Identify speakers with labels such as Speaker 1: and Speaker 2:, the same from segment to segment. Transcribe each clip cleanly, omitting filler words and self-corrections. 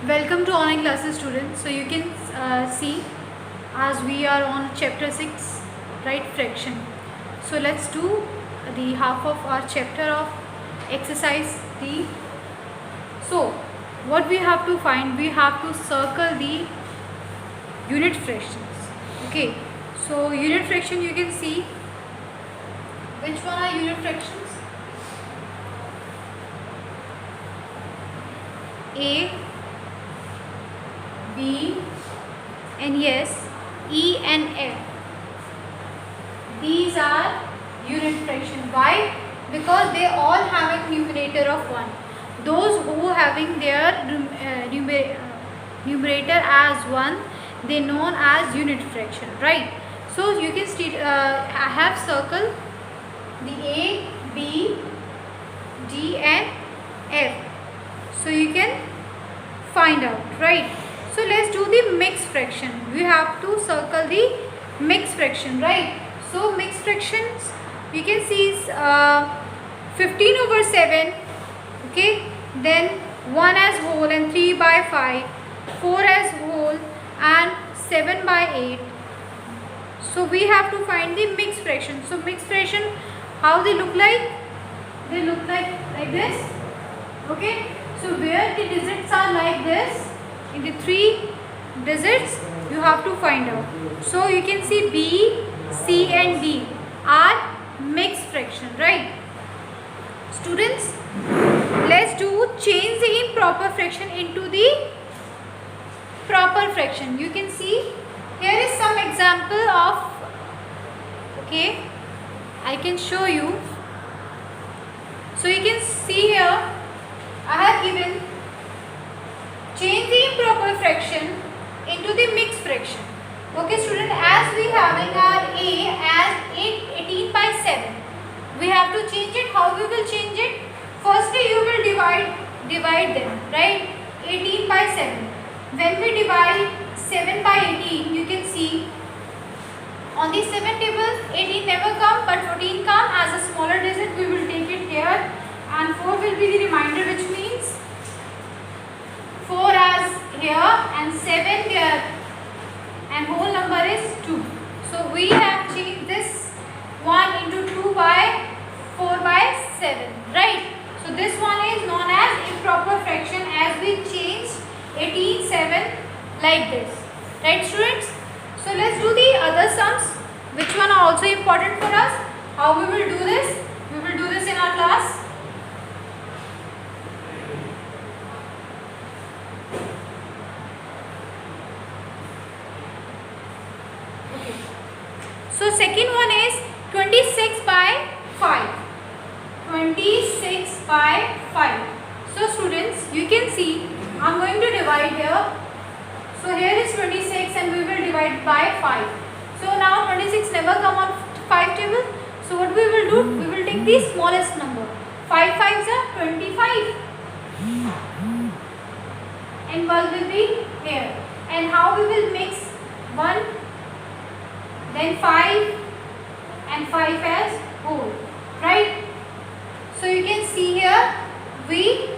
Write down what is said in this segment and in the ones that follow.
Speaker 1: Welcome to online classes, students. So you can see as we are on chapter 6, right, fraction. So let's do the half of our chapter of exercise D. So what we have to find, we have to circle the unit fractions. Okay, so unit fraction, you can see which one are unit fractions. A, B, and yes, E and F. These are unit fraction. Why? Because they all have a numerator of 1. Those who having their numerator as 1, they known as unit fraction, right? So you can I have circled the A, B, D and F. So you can find out, right? So let's do the mixed fraction. We have to circle the mixed fraction, right? So mixed fractions, you can see is 15 over 7, okay? Then 1 as whole and 3 by 5, 4 as whole and 7 by 8. So we have to find the mixed fraction. So mixed fraction, how they look like? They look like this, okay? So where the digits are like this, in the 3 digits, you have to find out. So you can see B, C and D are mixed fraction, right? Students, let's do change the improper fraction into the proper fraction. You can see here is some example of, okay, I can show you. So you can see here I have given change the improper fraction into the mixed fraction. Okay student, as we having our A as 18 by 7, we have to change it. How we will change it? Firstly you will divide them, right? 18 by 7. When we divide 7 by 18, you can see on the 7 table 18 never come but 14 come. As a smaller digit we will take it here and 4 will be the remainder, which means 4 as here and 7 there and whole number is 2. So we have changed this 1 into 2 by 4 by 7, right? So this one is known as improper fraction as we changed 18, 7 like this, right students? So let's do the other sums, which one are also important for us. How we will do this? We will do this in our class. So second one is 26 by 5. 26 by 5. So students, you can see I am going to divide here. So here is 26 and we will divide by 5. So now 26 never come on 5 table. So what we will do? We will take the smallest number. 5 5s are 25. And 1 will be here. And how we will mix 1, then 5 and 5 as whole, right? So you can see here we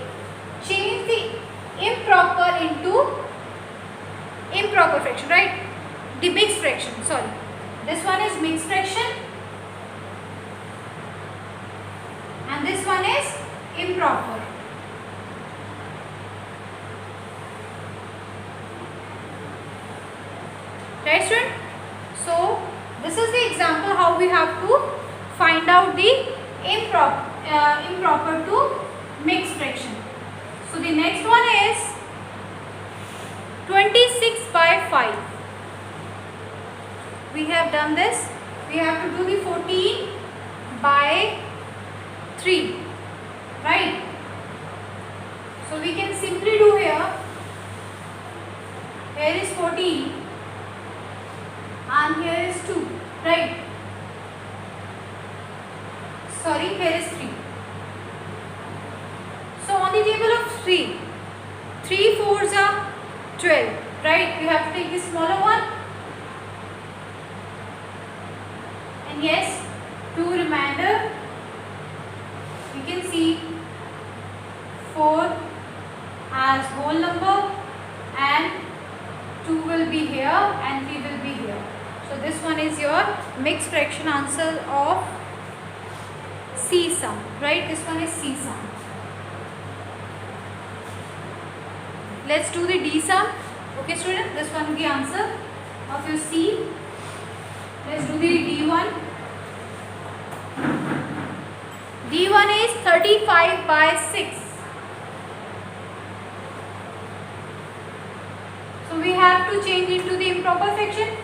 Speaker 1: change the improper into improper fraction, right? The mixed fraction, sorry. This one is mixed fraction and this one is improper. Right student? So this is the example how we have to find out the improper to mixed fraction. So the next one is 26 by 5. We have done this. We have to do the 14 by 3, right? So we can simply do here. Here is 14 and here is 2, right? Sorry, here is 3. So on the table of 3, 3 4s are 12, right? We have to take the smaller one. And yes, 2 remainder. You can see 4 as whole number 2 will be here and 3 will be here. So this one is your mixed fraction answer of C sum, right? This one is C sum. Let's do the D sum. Okay student, this one is the answer of your C. Let's do the D1. D1 is 35 by 6. So we have to change into the improper fraction.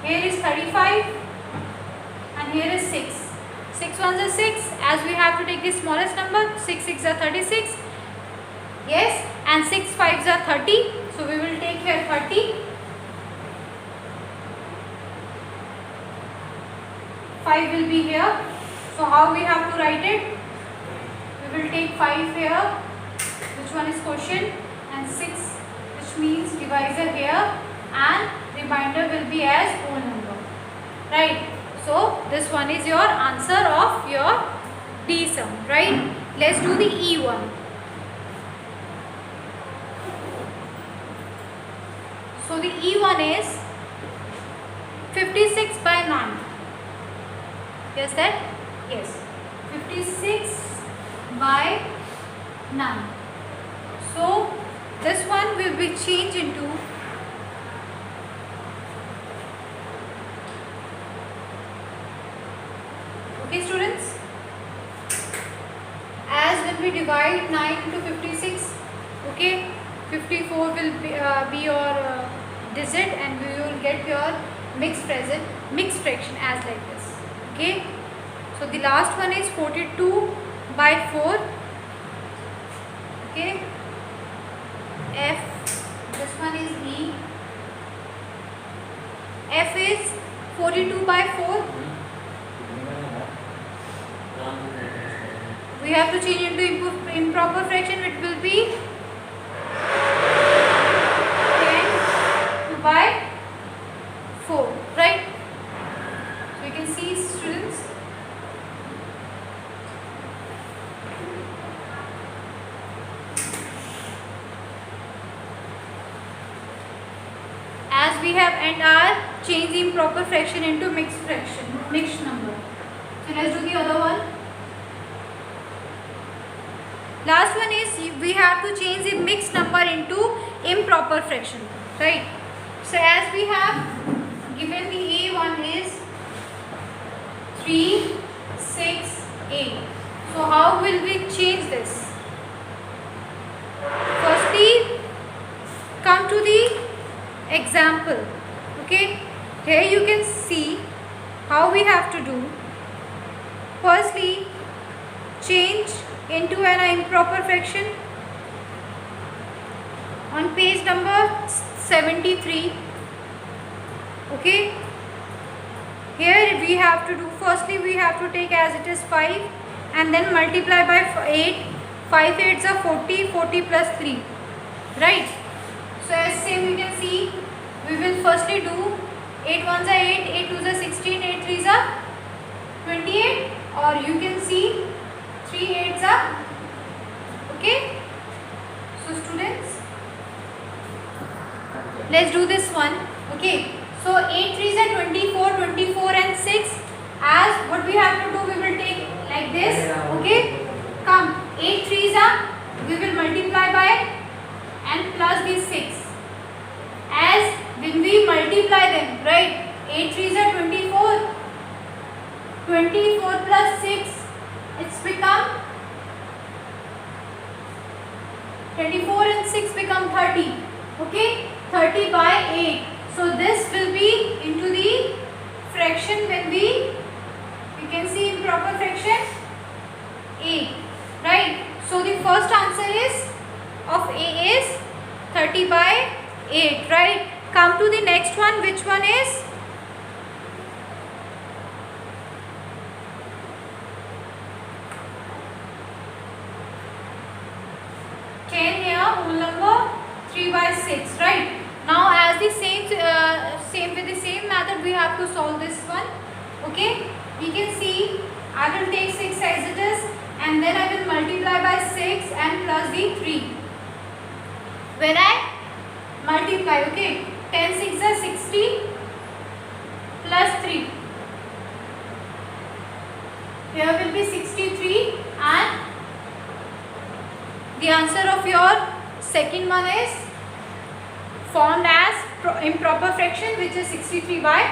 Speaker 1: Here is 35 and here is 6. 6 ones are 6, as we have to take the smallest number. 6 6 are 36. Yes, and 6 5s are 30. So we will take here 30. 5 will be here. So how we have to write it? We will take 5 here, which one is quotient, and 6, which means divisor here, and remainder will be as whole number, right? So this one is your answer of your D sum, right? Let's do the E1. So the E1 is 56 by 9. Yes, that? Yes. 56 by 9. So this one will be changed into okay students, as when we divide 9 into 56, okay, 54 will be your digit, and we will get your mixed fraction as like this. Okay, so the last one is 42 by 4. Okay, F, this one is E. F is 42 by 4. We have to change into improper fraction. It will be 10 by 4, right? So you can see students, as we have and are change the improper fraction into mixed number. So let's do the other one. Last one is we have to change the mixed number into improper fraction, right? So as we have given the A1 is 3, 6, 8. So how will we change this? Firstly, come to the example. Okay, here you can see how we have to do. Firstly, change into an improper fraction on page number 73. Okay, here we have to do, firstly we have to take as it is 5 and then multiply by 8. 5 8s are 40, 40 plus 3, right? So as same you can see, we will firstly do 8 1s are 8, 8 2s are 16, 8 3s are 28, or you can see 3 8s are, okay? So students, let's do this one. Okay, so 8 3s are 24, 24 and 6. As what we have to do, we will take like this. Okay, come, 8 3s are, we will multiply by and plus this 6. As when we multiply them, right, 8 3s are 24, 24 plus 6, it's become 24 and 6 become 30. Okay, 30 by 8. So this will be into the fraction when we can see improper fraction 8, right? So the first answer is of A is 30 by 8, right? Come to the next one. Which one is? Whole number 3 by 6, right? Now as the same with the same method we have to solve this one. Okay, we can see I will take 6 as it is and then I will multiply by 6 and plus the 3. When I multiply. Okay, 10 6 are 60 plus 3. Here will be 63, and the answer of your second one is formed as improper fraction, which is 63 by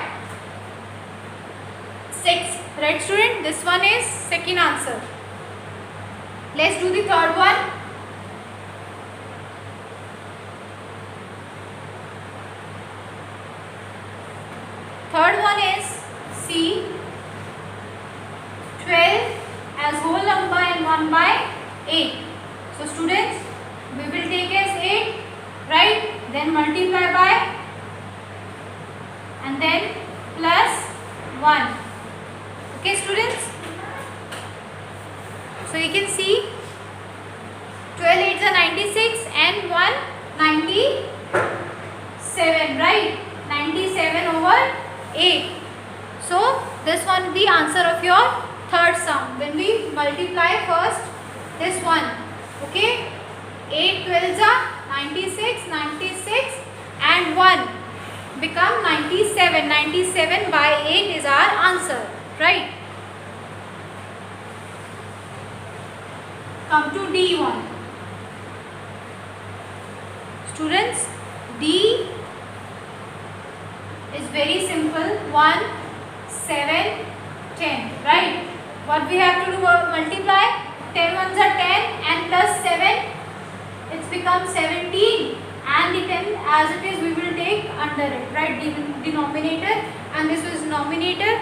Speaker 1: 6. Right student, this one is second answer. Let's do the third one. Third one is C, 12 as whole number and 1 by 8. So students, we will take as 8, right? Then multiply by and then plus 1. Okay students? So you can see 12 8s are 96 and 1 97, right? 97 over 8. So this one is the answer of your third sum. When we multiply first this one, okay, 8 12s are 96, 96 and 1 become 97. 97 by 8 is our answer, right? Come to D1. Students, D is very simple. 1 7 10, right? What we have to do, multiply. 10 ones are 10 and plus 7, it's become 17, and the 10 as it is we will take under it, right? Denominator, and this is numerator,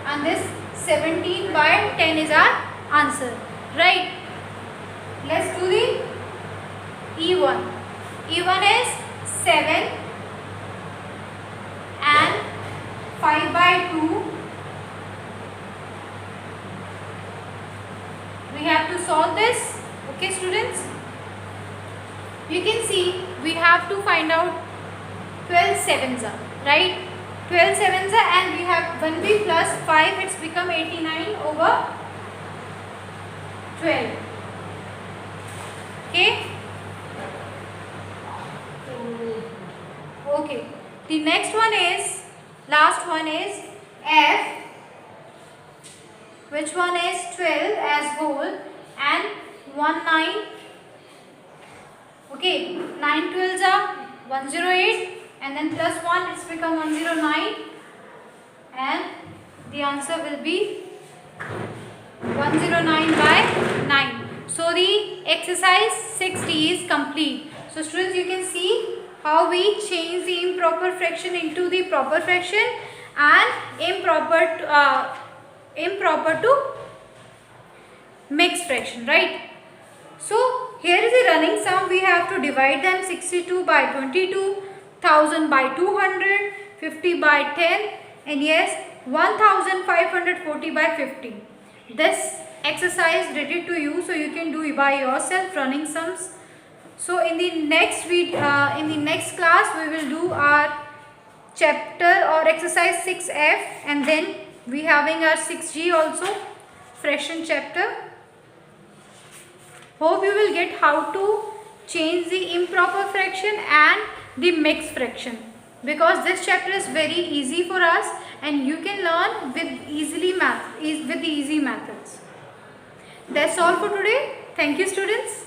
Speaker 1: and this 17 by 10 is our answer, right? Let's do the E1. E1 is 7 and 5 by 2. We have to solve this. Okay students, you can see we have to find out 12 sevens are, right? 12 sevens are, and we have, when we plus 5 it's become 89 over 12. Okay. Okay, the next one is, last one is F, which one is 12 as whole and 1 9. Okay, 9 12s are 108 and then plus 1, it's become 109, and the answer will be 109 by 9. So the exercise 6D is complete. So students, you can see how we change the improper fraction into the proper fraction and improper to mixed fraction, right? So here is a running sum. We have to divide them: 62 by 22, 1000 by 200, 50 by 10, and yes, 1540 by 50. This exercise related to you, so you can do by yourself running sums. So in the next class we will do our chapter or exercise 6F, and then we having our 6G also, fraction chapter. Hope you will get how to change the improper fraction and the mixed fraction, because this chapter is very easy for us and you can learn with the easy methods. That's all for today. Thank you students.